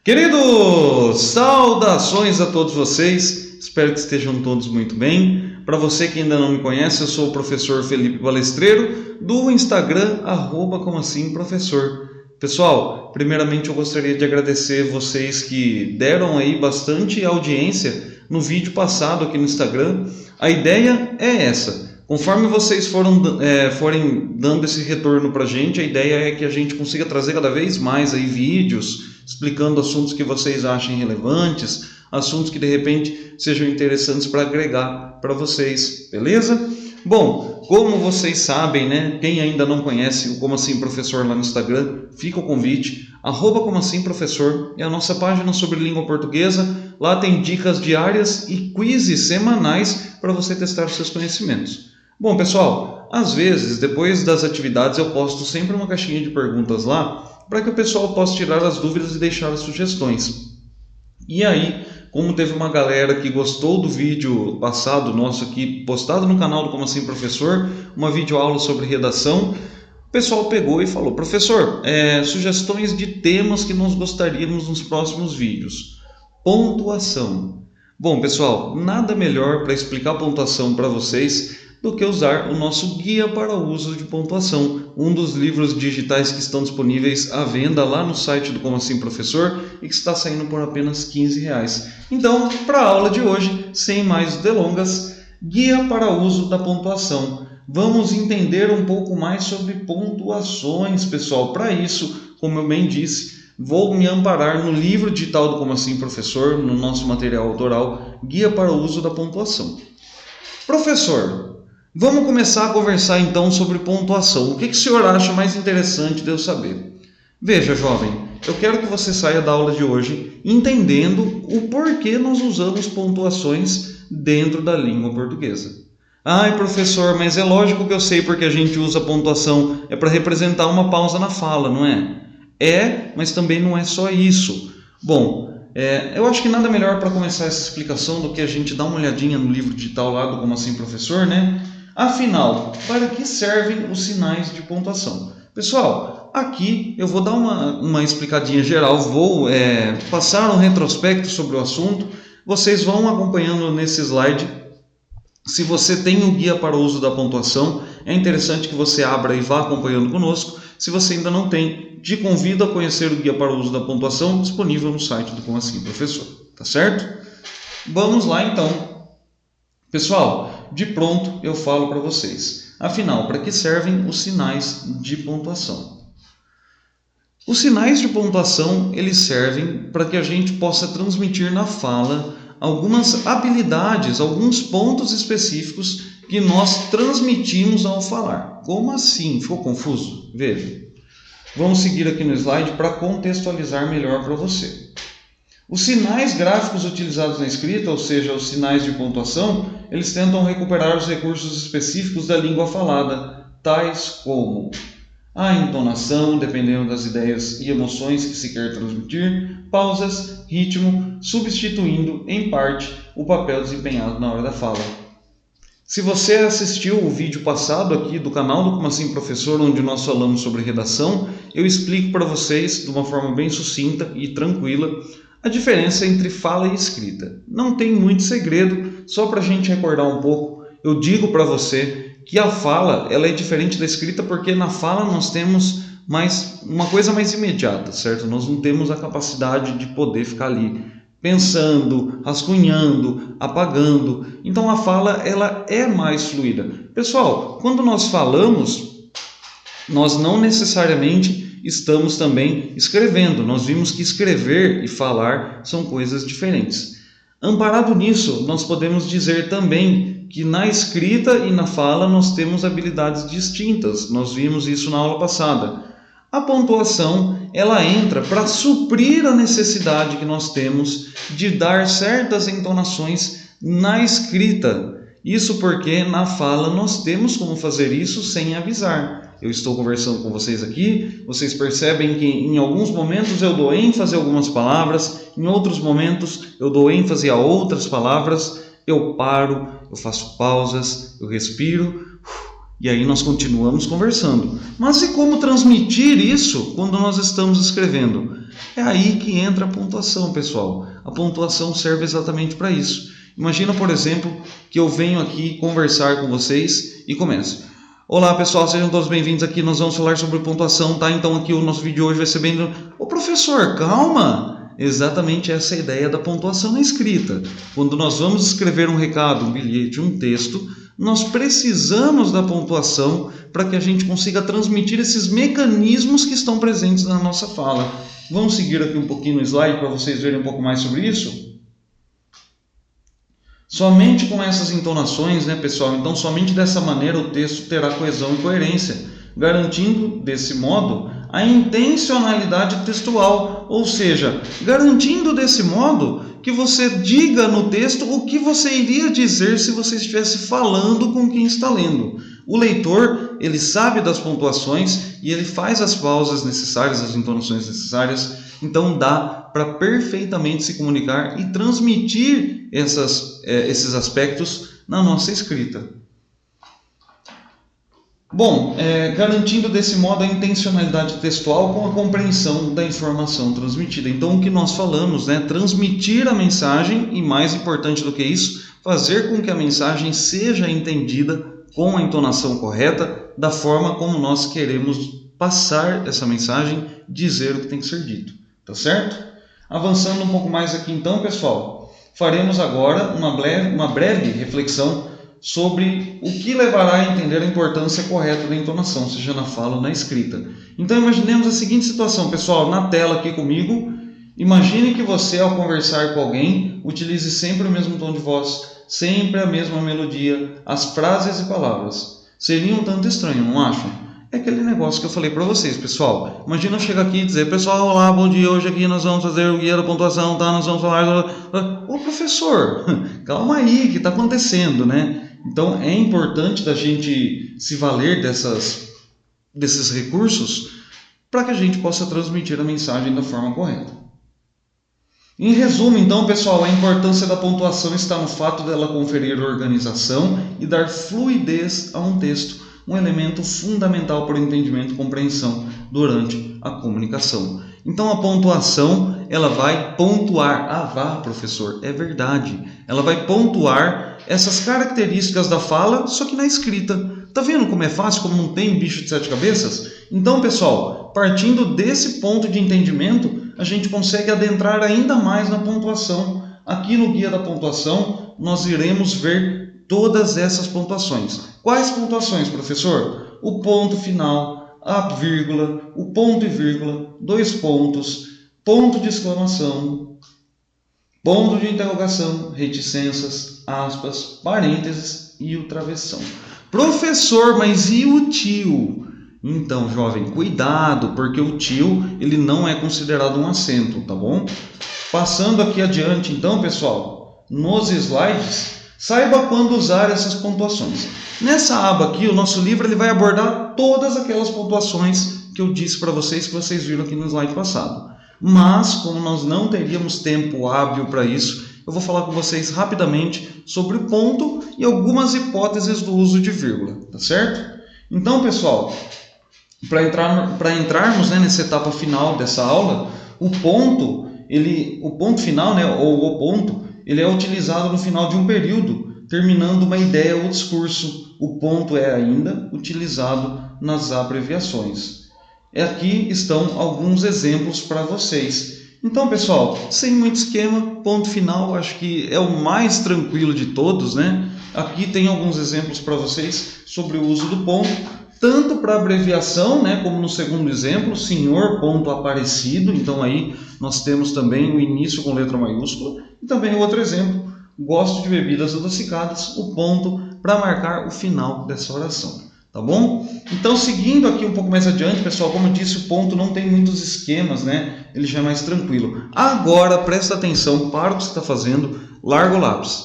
Queridos, saudações a todos vocês, espero que estejam todos muito bem. Para você que ainda não me conhece, eu sou o professor Felipe Balestreiro, do Instagram, @professor. Pessoal, primeiramente eu gostaria de agradecer vocês que deram aí bastante audiência no vídeo passado aqui no Instagram. A ideia é essa, conforme vocês forem dando esse retorno para a gente, a ideia é que a gente consiga trazer cada vez mais aí vídeos explicando assuntos que vocês achem relevantes, assuntos que de repente sejam interessantes para agregar para vocês, beleza? Bom, como vocês sabem, né? Quem ainda não conhece o Como Assim Professor lá no Instagram, fica o convite, @comoasimprofessor é a nossa página sobre língua portuguesa. Lá tem dicas diárias e quizzes semanais para você testar os seus conhecimentos. Bom, pessoal, às vezes, depois das atividades, eu posto sempre uma caixinha de perguntas lá para que o pessoal possa tirar as dúvidas e deixar as sugestões. E aí, como teve uma galera que gostou do vídeo passado nosso aqui, postado no canal do Como Assim Professor, uma videoaula sobre redação, o pessoal pegou e falou: professor, sugestões de temas que nós gostaríamos nos próximos vídeos. Pontuação. Bom, pessoal, nada melhor para explicar pontuação para vocês do que usar o nosso guia para o uso de pontuação, um dos livros digitais que estão disponíveis à venda lá no site do Como Assim Professor e que está saindo por apenas R$15. Então, para a aula de hoje, sem mais delongas, guia para o uso da pontuação. Vamos entender um pouco mais sobre pontuações, pessoal. Para isso, como eu bem disse, vou me amparar no livro digital do Como Assim Professor, no nosso material autoral, Guia para o Uso da Pontuação. Professor, vamos começar a conversar então sobre pontuação. O que o senhor acha mais interessante de eu saber? Veja, jovem, eu quero que você saia da aula de hoje entendendo o porquê nós usamos pontuações dentro da língua portuguesa. Ai, professor, mas é lógico que eu sei porque a gente usa pontuação. É para representar uma pausa na fala, não é? É, mas também não é só isso. Bom, eu acho que nada melhor para começar essa explicação do que a gente dar uma olhadinha no livro digital lá do Como Assim Professor, né? Afinal, para que servem os sinais de pontuação? Pessoal, aqui eu vou dar uma explicadinha geral, vou passar um retrospecto sobre o assunto. Vocês vão acompanhando nesse slide. Se você tem o guia para o uso da pontuação, é interessante que você abra e vá acompanhando conosco. Se você ainda não tem, te convido a conhecer o guia para o uso da pontuação disponível no site do Como Assim Professor, tá certo? Vamos lá então. Pessoal, de pronto eu falo para vocês. Afinal, para que servem os sinais de pontuação? Os sinais de pontuação, eles servem para que a gente possa transmitir na fala algumas habilidades, alguns pontos específicos que nós transmitimos ao falar. Como assim? Ficou confuso? Veja. Vamos seguir aqui no slide para contextualizar melhor para você. Os sinais gráficos utilizados na escrita, ou seja, os sinais de pontuação, eles tentam recuperar os recursos específicos da língua falada, tais como a entonação, dependendo das ideias e emoções que se quer transmitir, pausas, ritmo, substituindo, em parte, o papel desempenhado na hora da fala. Se você assistiu o vídeo passado aqui do canal do Como Assim Professor, onde nós falamos sobre redação, eu explico para vocês, de uma forma bem sucinta e tranquila, a diferença entre fala e escrita. Não tem muito segredo, só para a gente recordar um pouco, eu digo para você que a fala ela é diferente da escrita porque na fala nós temos uma coisa mais imediata, certo? Nós não temos a capacidade de poder ficar ali pensando, rascunhando, apagando. Então a fala ela é mais fluida. Pessoal, quando nós falamos, nós não necessariamente estamos também escrevendo. Nós vimos que escrever e falar são coisas diferentes. Amparado nisso, nós podemos dizer também que na escrita e na fala nós temos habilidades distintas. Nós vimos isso na aula passada. A pontuação, ela entra para suprir a necessidade que nós temos de dar certas entonações na escrita. Isso porque na fala nós temos como fazer isso sem avisar. Eu estou conversando com vocês aqui, vocês percebem que em alguns momentos eu dou ênfase a algumas palavras, em outros momentos eu dou ênfase a outras palavras, eu paro, eu faço pausas, eu respiro E aí nós continuamos conversando. Mas e como transmitir isso quando nós estamos escrevendo? É aí que entra a pontuação, pessoal. A pontuação serve exatamente para isso. Imagina, por exemplo, que eu venho aqui conversar com vocês e começo. Olá, pessoal, sejam todos bem-vindos aqui. Nós vamos falar sobre pontuação, tá? Então aqui o nosso vídeo hoje vai ser bem... Ô, professor, calma! Exatamente essa é a ideia da pontuação na escrita. Quando nós vamos escrever um recado, um bilhete, um texto, nós precisamos da pontuação para que a gente consiga transmitir esses mecanismos que estão presentes na nossa fala. Vamos seguir aqui um pouquinho no slide para vocês verem um pouco mais sobre isso? Somente com essas entonações, né, pessoal? Então, somente dessa maneira o texto terá coesão e coerência, garantindo, desse modo, a intencionalidade textual, ou seja, garantindo desse modo que você diga no texto o que você iria dizer se você estivesse falando com quem está lendo. O leitor, ele sabe das pontuações e ele faz as pausas necessárias, as entonações necessárias, então dá para perfeitamente se comunicar e transmitir esses aspectos na nossa escrita. Bom, garantindo desse modo a intencionalidade textual com a compreensão da informação transmitida. Então, o que nós falamos, né? Transmitir a mensagem e, mais importante do que isso, fazer com que a mensagem seja entendida com a entonação correta, da forma como nós queremos passar essa mensagem, dizer o que tem que ser dito. Tá certo? Avançando um pouco mais aqui então, pessoal, faremos agora uma breve reflexão sobre o que levará a entender a importância correta da entonação, seja na fala ou na escrita. Então imaginemos a seguinte situação, pessoal, na tela aqui comigo. Imagine que você, ao conversar com alguém, utilize sempre o mesmo tom de voz, sempre a mesma melodia, as frases e palavras. Seria um tanto estranho, não acham? É aquele negócio que eu falei para vocês, pessoal. Imagina eu chegar aqui e dizer, pessoal, olá, bom dia, hoje aqui nós vamos fazer o guia da pontuação, tá? Nós vamos falar... Ô, professor, calma aí, o que está acontecendo, né? Então, é importante da gente se valer desses recursos para que a gente possa transmitir a mensagem da forma correta. Em resumo, então, pessoal, a importância da pontuação está no fato dela conferir organização e dar fluidez a um texto, um elemento fundamental para o entendimento e compreensão durante a comunicação. Então a pontuação, ela vai pontuar. Ah, vá, professor, é verdade. Ela vai pontuar essas características da fala, só que na escrita. Tá vendo como é fácil, como não tem bicho de sete cabeças? Então, pessoal, partindo desse ponto de entendimento, a gente consegue adentrar ainda mais na pontuação. Aqui no Guia da Pontuação, nós iremos ver todas essas pontuações. Quais pontuações, professor? O ponto final, a vírgula, o ponto e vírgula, dois pontos, ponto de exclamação, ponto de interrogação, reticências, aspas, parênteses e o travessão. Professor, mas e o tio? Então, jovem, cuidado, porque o tio ele não é considerado um acento, tá bom? Passando aqui adiante, então, pessoal, nos slides, saiba quando usar essas pontuações. Nessa aba aqui, o nosso livro ele vai abordar todas aquelas pontuações que eu disse para vocês, que vocês viram aqui no slide passado. Mas, como nós não teríamos tempo hábil para isso, eu vou falar com vocês rapidamente sobre o ponto e algumas hipóteses do uso de vírgula, tá certo? Então, pessoal, para entrarmos, né, nessa etapa final dessa aula, o ponto final, né, ou o ponto, ele é utilizado no final de um período, terminando uma ideia ou discurso. O ponto é ainda utilizado nas abreviações. Aqui estão alguns exemplos para vocês. Então, pessoal, sem muito esquema, ponto final, acho que é o mais tranquilo de todos, né? Aqui tem alguns exemplos para vocês sobre o uso do ponto, tanto para abreviação, né, como no segundo exemplo, senhor ponto Aparecido. Então aí nós temos também o início com letra maiúscula. E também outro exemplo, gosto de bebidas adocicadas, o ponto para marcar o final dessa oração. Tá bom? Então, seguindo aqui um pouco mais adiante, pessoal, como eu disse, o ponto não tem muitos esquemas, né? Ele já é mais tranquilo. Agora, presta atenção, para o que você está fazendo, larga o lápis.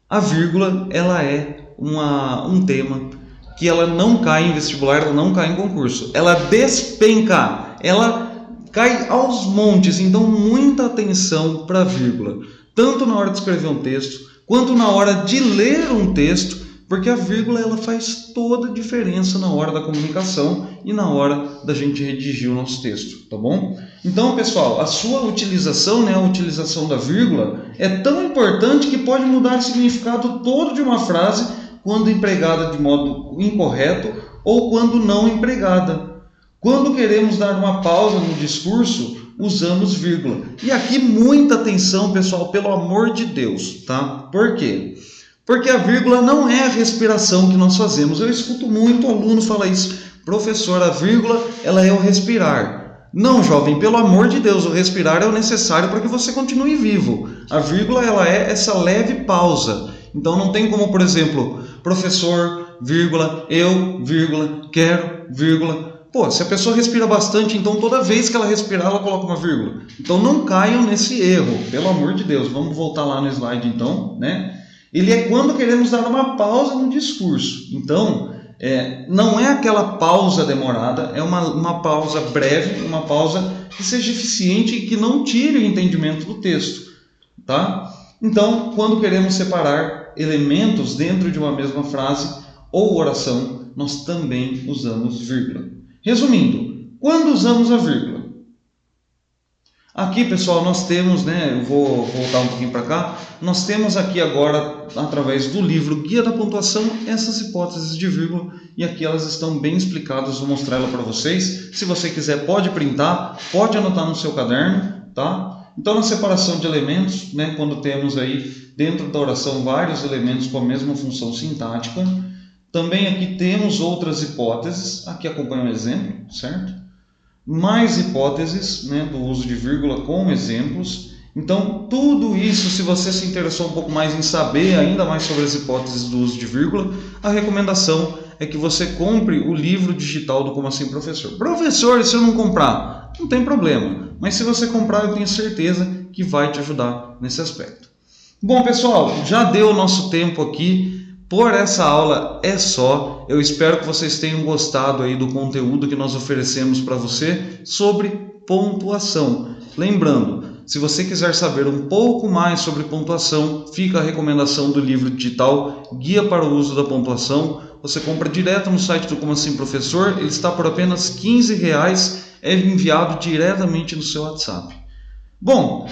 A vírgula, ela é um tema que ela não cai em vestibular, ela não cai em concurso. Ela despenca, ela cai aos montes. Então, muita atenção para a vírgula. Tanto na hora de escrever um texto, quanto na hora de ler um texto, Porque a vírgula ela faz toda a diferença na hora da comunicação e na hora da gente redigir o nosso texto, tá bom? Então, pessoal, a sua utilização, a utilização da vírgula é tão importante que pode mudar o significado todo de uma frase quando empregada de modo incorreto ou quando não empregada. Quando queremos dar uma pausa no discurso, usamos vírgula. E aqui muita atenção, pessoal, pelo amor de Deus, tá? Por quê? Porque a vírgula não é a respiração que nós fazemos. Eu escuto muito aluno falar isso. Professor, a vírgula ela é o respirar. Não, jovem, pelo amor de Deus, o respirar é o necessário para que você continue vivo. A vírgula ela é essa leve pausa. Então não tem como, por exemplo, professor, vírgula, eu, vírgula, quero, vírgula. Pô, se a pessoa respira bastante, então toda vez que ela respirar, ela coloca uma vírgula. Então não caiam nesse erro, pelo amor de Deus. Vamos voltar lá no slide então, né? Ele é quando queremos dar uma pausa no discurso. Então, não é aquela pausa demorada, é uma pausa breve, uma pausa que seja eficiente e que não tire o entendimento do texto, tá? Então, quando queremos separar elementos dentro de uma mesma frase ou oração, nós também usamos vírgula. Resumindo, quando usamos a vírgula? Aqui, pessoal, nós temos, eu vou voltar um pouquinho para cá, nós temos aqui agora, através do livro Guia da Pontuação, essas hipóteses de vírgula, e aqui elas estão bem explicadas, vou mostrar ela para vocês. Se você quiser, pode printar, pode anotar no seu caderno, tá? Então, na separação de elementos, quando temos aí dentro da oração vários elementos com a mesma função sintática, também aqui temos outras hipóteses, aqui acompanha um exemplo, certo? Mais hipóteses do uso de vírgula com exemplos. Então, tudo isso, se você se interessou um pouco mais em saber ainda mais sobre as hipóteses do uso de vírgula, a recomendação é que você compre o livro digital do Como Assim Professor. Professor, e se eu não comprar? Não tem problema, mas se você comprar, eu tenho certeza que vai te ajudar nesse aspecto. Bom, pessoal, já deu o nosso tempo aqui. Por essa aula é só. Eu espero que vocês tenham gostado aí do conteúdo que nós oferecemos para você sobre pontuação. Lembrando, se você quiser saber um pouco mais sobre pontuação, fica a recomendação do livro digital Guia para o Uso da Pontuação. Você compra direto no site do Como Assim Professor, ele está por apenas R$15, é enviado diretamente no seu WhatsApp. Bom,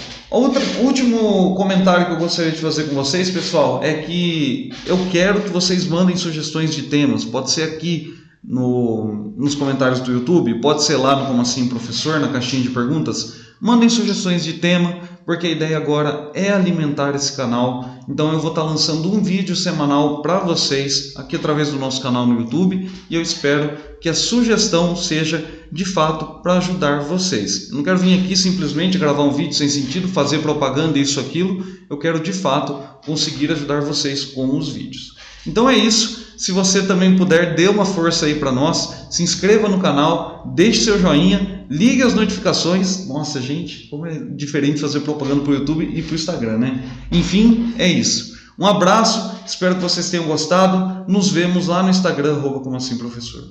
último comentário que eu gostaria de fazer com vocês, pessoal, é que eu quero que vocês mandem sugestões de temas. Pode ser aqui nos comentários do YouTube, pode ser lá no Como Assim Professor, na caixinha de perguntas. Mandem sugestões de tema, porque a ideia agora é alimentar esse canal. Então eu vou estar lançando um vídeo semanal para vocês aqui através do nosso canal no YouTube, e eu espero que a sugestão seja de fato para ajudar vocês. Eu não quero vir aqui simplesmente gravar um vídeo sem sentido, fazer propaganda, isso, aquilo. Eu quero de fato conseguir ajudar vocês com os vídeos. Então é isso. Se você também puder, dê uma força aí para nós, se inscreva no canal, deixe seu joinha, ligue as notificações. Nossa, gente, como é diferente fazer propaganda para o YouTube e para o Instagram, né? Enfim, é isso. Um abraço, espero que vocês tenham gostado. Nos vemos lá no Instagram, @Como Assim Professor.